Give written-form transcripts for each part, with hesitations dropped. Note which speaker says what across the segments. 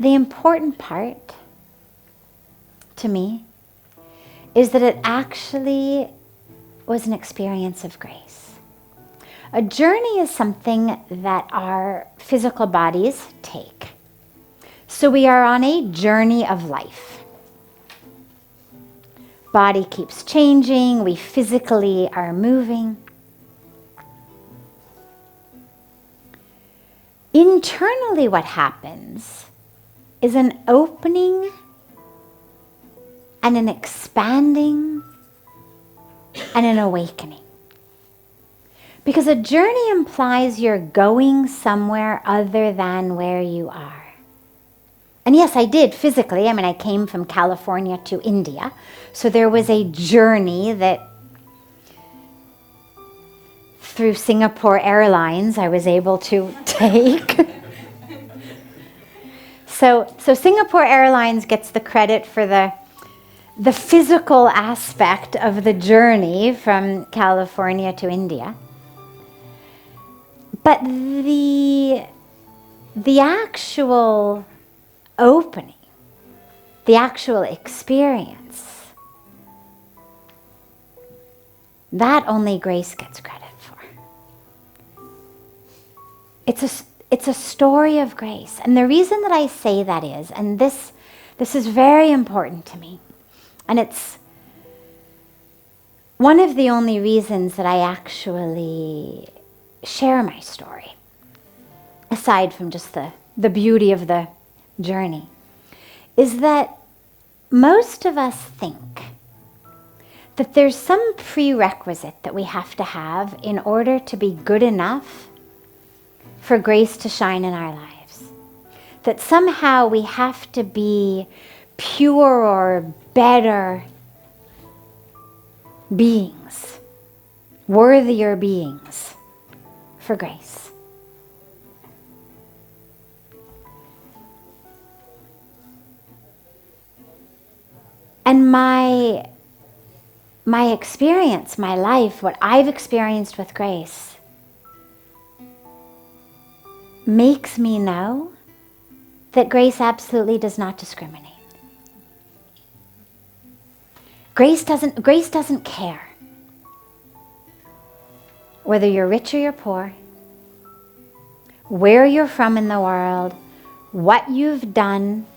Speaker 1: the important part to me is that it actually was an experience of grace. A journey is something that our physical bodies take. So we are on a journey of life. Body keeps changing, we physically are moving. Internally, what happens is an opening and an expanding and an awakening. Because a journey implies you're going somewhere other than where you are. And yes, I did physically. I mean, I came from California to India. So there was a journey that through Singapore Airlines I was able to take. So Singapore Airlines gets the credit for the physical aspect of the journey from California to India. But the actual opening, the actual experience, that only grace gets credit for. It's a story of grace. And the reason that I say that is, and this is very important to me, and it's one of the only reasons that I actually share my story, aside from just the beauty of the journey, is that most of us think that there's some prerequisite that we have to have in order to be good enough for grace to shine in our lives. That somehow we have to be pure or better beings, worthier beings for grace. And my experience, my life, what I've experienced with grace makes me know that grace absolutely does not discriminate. Grace doesn't care whether you're rich or you're poor, where you're from in the world, what you've done,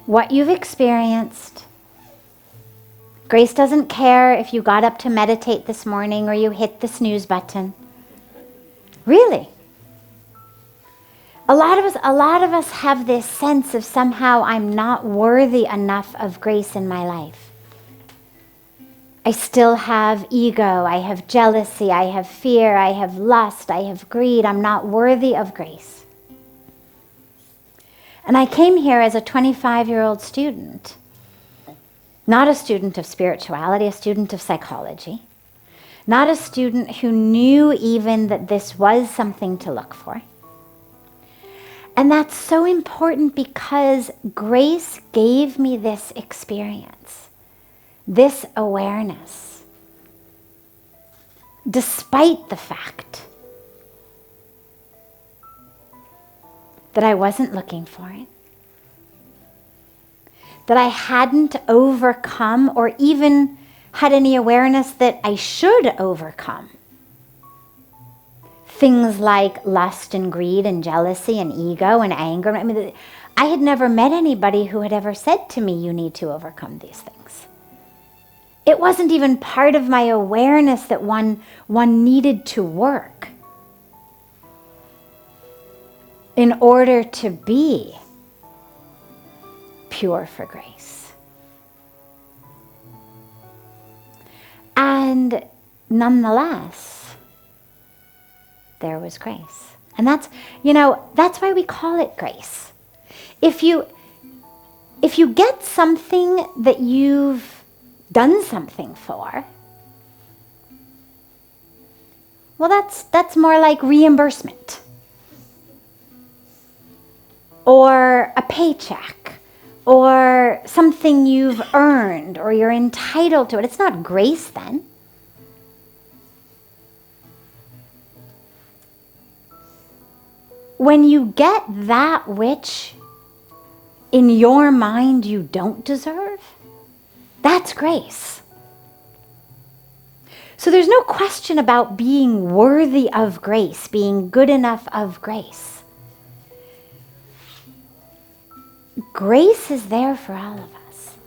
Speaker 1: what you've experienced. Grace doesn't care if you got up to meditate this morning or you hit the snooze button. Really. A lot of us have this sense of somehow I'm not worthy enough of grace in my life. I still have ego, I have jealousy, I have fear, I have lust, I have greed. I'm not worthy of grace. And I came here as a 25-year-old student, not a student of spirituality, a student of psychology, not a student who knew even that this was something to look for. And that's so important because grace gave me this experience, this awareness, despite the fact that I wasn't looking for it, that I hadn't overcome or even had any awareness that I should overcome things like lust and greed and jealousy and ego and anger. I mean, I had never met anybody who had ever said to me, you need to overcome these things. It wasn't even part of my awareness that one needed to work in order to be pure for grace. And nonetheless, there was grace. And that's why we call it grace. If you get something that you've done something for, well, that's more like reimbursement. Or a paycheck, or something you've earned, or you're entitled to it. It's not grace then. When you get that which in your mind you don't deserve, that's grace. So there's no question about being worthy of grace, being good enough of grace. Grace is there for all of us.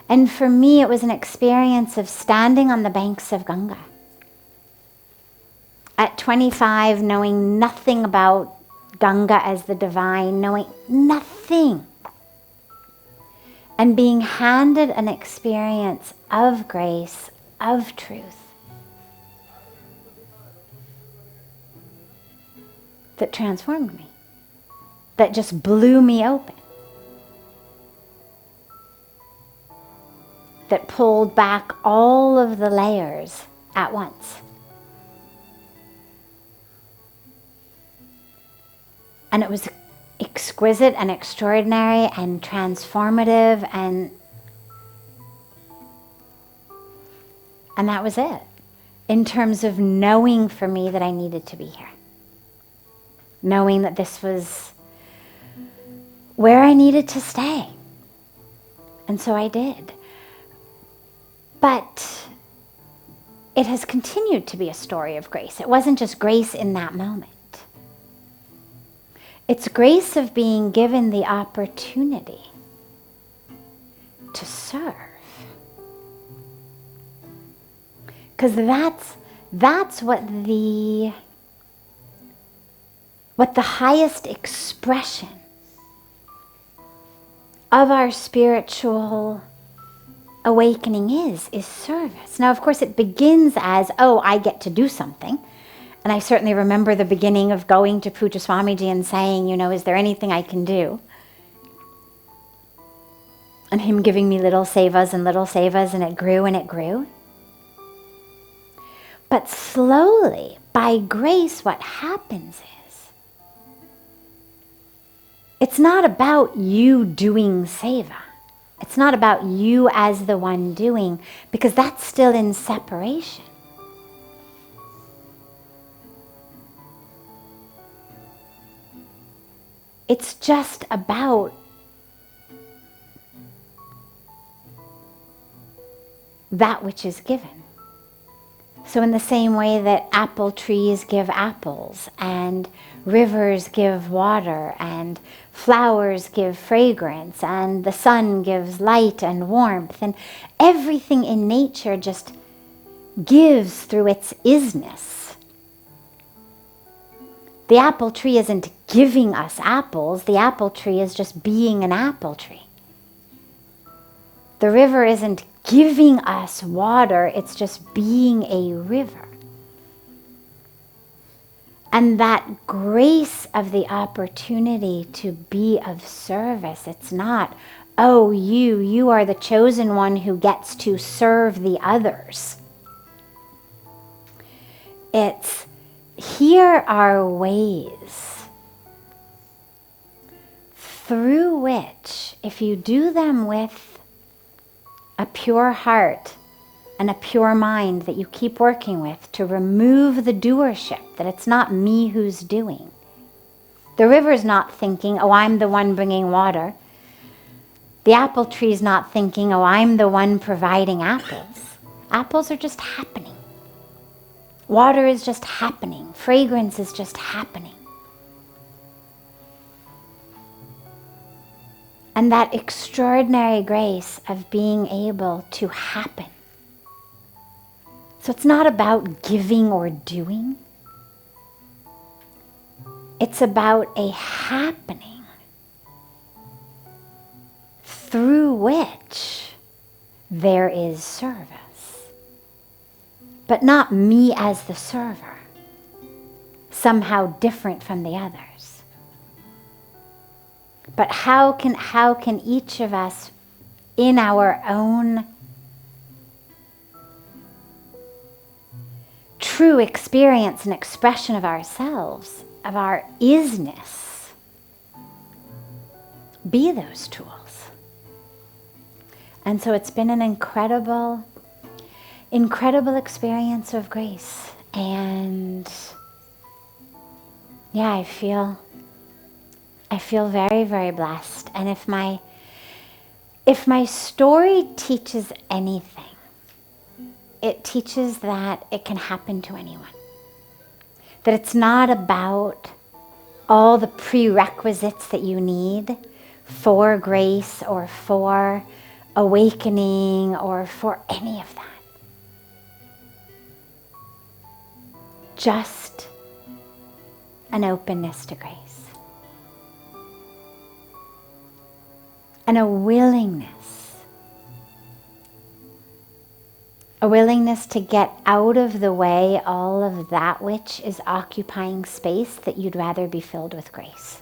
Speaker 1: And for me, it was an experience of standing on the banks of Ganga. At 25, knowing nothing about Ganga as the divine, knowing nothing, and being handed an experience of grace, of truth, that transformed me, that just blew me open, that pulled back all of the layers at once. And it was exquisite and extraordinary and transformative, and that was it, in terms of knowing for me that I needed to be here. Knowing that this was where I needed to stay. And so I did. But it has continued to be a story of grace. It wasn't just grace in that moment. It's grace of being given the opportunity to serve. Because that's what the highest expression of our spiritual awakening is service. Now, of course, it begins as, oh, I get to do something. And I certainly remember the beginning of going to Puja Swamiji and saying, is there anything I can do? And him giving me little sevas, and it grew and it grew. But slowly, by grace, what happens is, it's not about you doing seva. It's not about you as the one doing, because that's still in separation. It's just about that which is given. So in the same way that apple trees give apples, and rivers give water, and flowers give fragrance, and the sun gives light and warmth, and everything in nature just gives through its isness. The apple tree isn't giving us apples. The apple tree is just being an apple tree. The river isn't giving us water. It's just being a river. And that grace of the opportunity to be of service, it's not, oh, you are the chosen one who gets to serve the others. It's, here are ways through which, if you do them with a pure heart and a pure mind that you keep working with, to remove the doership, that it's not me who's doing. The river's not thinking, oh, I'm the one bringing water. The apple tree's not thinking, oh, I'm the one providing apples. Apples are just happening. Water is just happening. Fragrance is just happening. And that extraordinary grace of being able to happen. So it's not about giving or doing. It's about a happening through which there is service. But not me as the server, somehow different from the others. But how can each of us, in our own true experience and expression of ourselves, of our isness, be those tools? And so it's been an incredible experience of grace. And yeah, I feel I feel very, very blessed. And if my story teaches anything, it teaches that it can happen to anyone. That it's not about all the prerequisites that you need for grace or for awakening or for any of that. Just an openness to grace. And a willingness to get out of the way all of that which is occupying space that you'd rather be filled with grace.